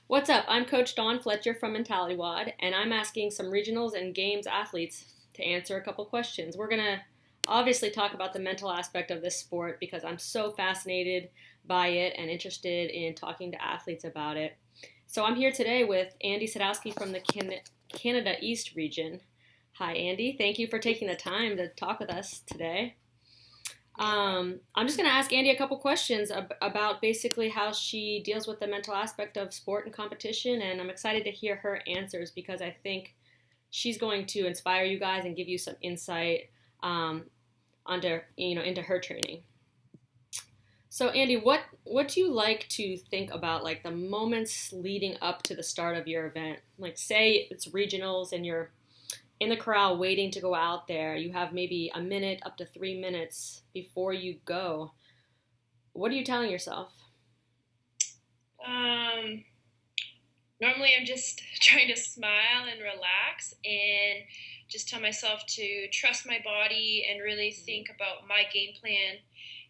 What's up? I'm Coach Dawn Fletcher from Mentality WOD, and I'm asking some regionals and games athletes to answer a couple questions. We're going to obviously talk about the mental aspect of this sport because I'm so fascinated by it and interested in talking to athletes about it. So I'm here today with Andi Sadowski from the Canada East region. Hi, Andi. Thank you for taking the time to talk with us today. I'm just going to ask Andi a couple questions about basically how she deals with the mental aspect of sport and competition, and I'm excited to hear her answers because I think she's going to inspire you guys and give you some insight into her training. So, Andi, what do you like to think about, like the moments leading up to the start of your event? Like, say it's regionals and you're in the corral waiting to go out there. You have maybe a minute up to 3 minutes before you go. What are you telling yourself? Normally I'm just trying to smile and relax and just tell myself to trust my body and really think about my game plan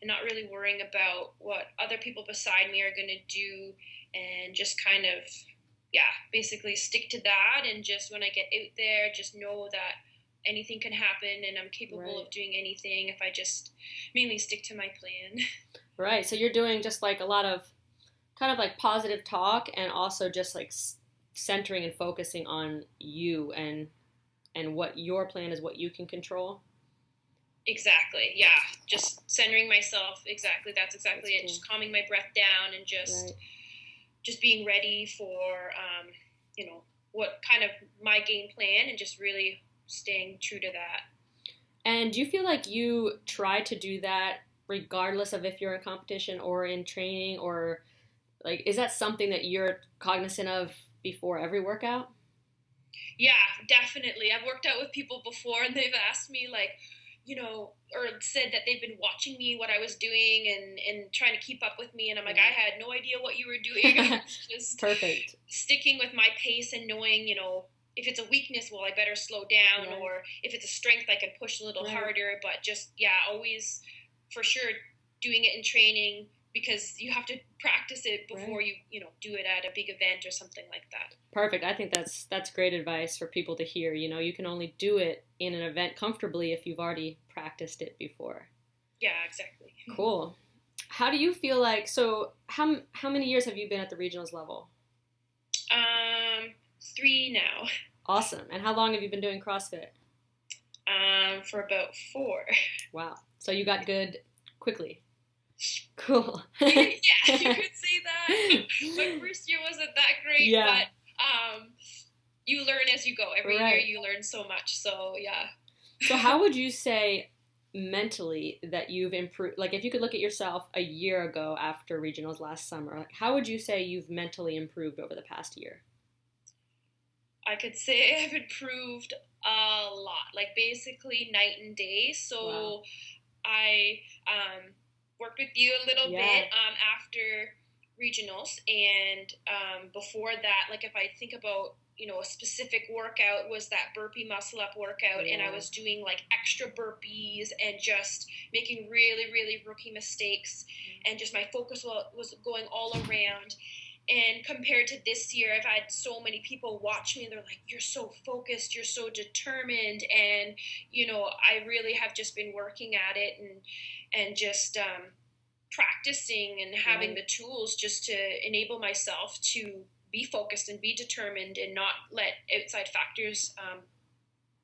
and not really worrying about what other people beside me are going to do, and just kind of basically stick to that. And just when I get out there, just know that anything can happen and I'm capable of doing anything if I just mainly stick to my plan. Right. So you're doing just like a lot of kind of like positive talk and also just like centering and focusing on you and what your plan is, what you can control. Exactly. Yeah. Just centering myself. Exactly. That's exactly it. Cool. Just calming my breath down and just being ready for, what kind of my game plan, and just really staying true to that. And do you feel like you try to do that regardless of if you're in competition or in training, or like, is that something that you're cognizant of before every workout? Yeah, definitely. I've worked out with people before and they've asked me or said that they've been watching me, what I was doing, and trying to keep up with me. And I'm like, I had no idea what you were doing. I was just perfect. Sticking with my pace and knowing, if it's a weakness, well, I better slow down. Right. Or if it's a strength, I can push a little harder. But just, always for sure doing it in training, because you have to practice it before you do it at a big event or something like that. Perfect. I think that's great advice for people to hear. You can only do it in an event comfortably if you've already practiced it before. Yeah, exactly. Cool. How do you feel like, so how many years have you been at the regionals level? 3 now. Awesome. And how long have you been doing CrossFit? For about 4. Wow. So you got good quickly. Cool. Yeah, you could say that. My first year wasn't that great, but you learn as you go. Every year you learn so much. So yeah. So how would you say mentally that you've improved? Like, if you could look at yourself a year ago after regionals last summer, like, how would you say you've mentally improved over the past year? I could say I've improved a lot, like basically night and day. So I worked with you a little bit after regionals, and before that, like if I think about a specific workout, was that burpee muscle up workout, and I was doing like extra burpees and just making really, really rookie mistakes, and just my focus was going all around. And compared to this year, I've had so many people watch me and they're like, you're so focused, you're so determined. And, I really have just been working at it and just practicing and having the tools just to enable myself to be focused and be determined and not let outside factors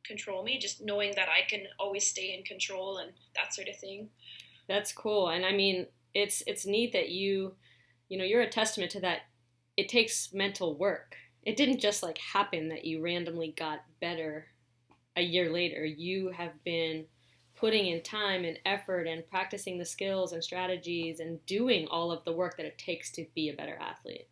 control me, just knowing that I can always stay in control and that sort of thing. That's cool. And I mean, it's neat that you're a testament to that. It takes mental work. It didn't just like happen that you randomly got better a year later. You have been putting in time and effort and practicing the skills and strategies and doing all of the work that it takes to be a better athlete.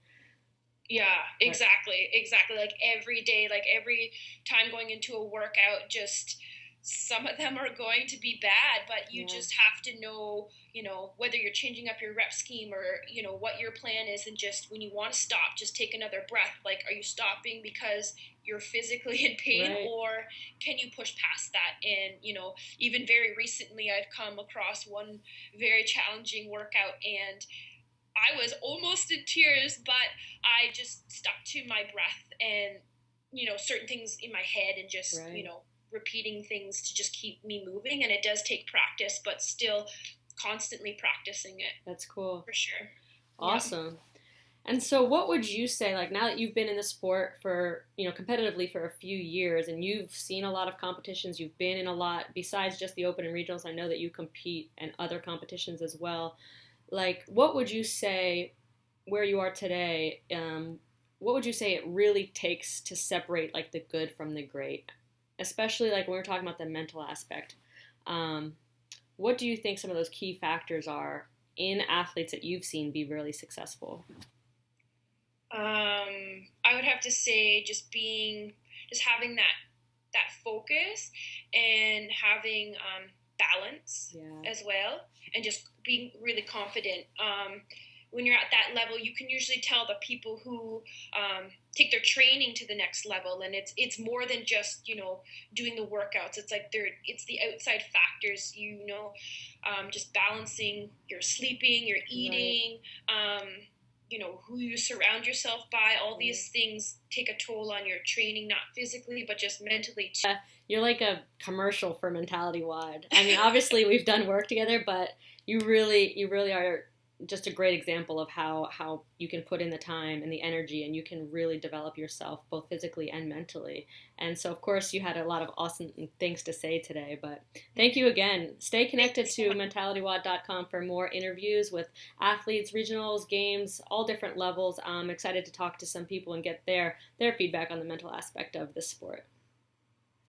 Yeah, exactly. Like every day, like every time going into a workout, just some of them are going to be bad, but you just have to know, whether you're changing up your rep scheme or, what your plan is. And just when you want to stop, just take another breath. Like, are you stopping because you're physically in pain, or can you push past that? And, even very recently, I've come across one very challenging workout, and I was almost in tears, but I just stuck to my breath and, certain things in my head and just, Right. repeating things to just keep me moving. And it does take practice, but still constantly practicing it. That's cool. For sure. Awesome. And so what would you say, like now that you've been in the sport for, competitively for a few years and you've seen a lot of competitions, you've been in a lot, besides just the open and regionals, I know that you compete in other competitions as well. Like, what would you say where you are today, what would you say it really takes to separate like the good from the great? Especially like when we're talking about the mental aspect. Um, what do you think some of those key factors are in athletes that you've seen be really successful? I would have to say just having that focus and having balance Yeah. as well, and just being really confident. When you're at that level, you can usually tell the people who take their training to the next level, and it's more than just doing the workouts. It's like it's the outside factors, just balancing your sleeping, your eating. Right. Who you surround yourself by, all these things take a toll on your training, not physically, but just mentally too. You're like a commercial for Mentality Wad. I mean, obviously we've done work together, but you really are just a great example of how you can put in the time and the energy and you can really develop yourself both physically and mentally. And so, of course, you had a lot of awesome things to say today, but thank you again. Stay connected to mentalitywad.com for more interviews with athletes, regionals, games, all different levels. I'm excited to talk to some people and get their feedback on the mental aspect of the sport.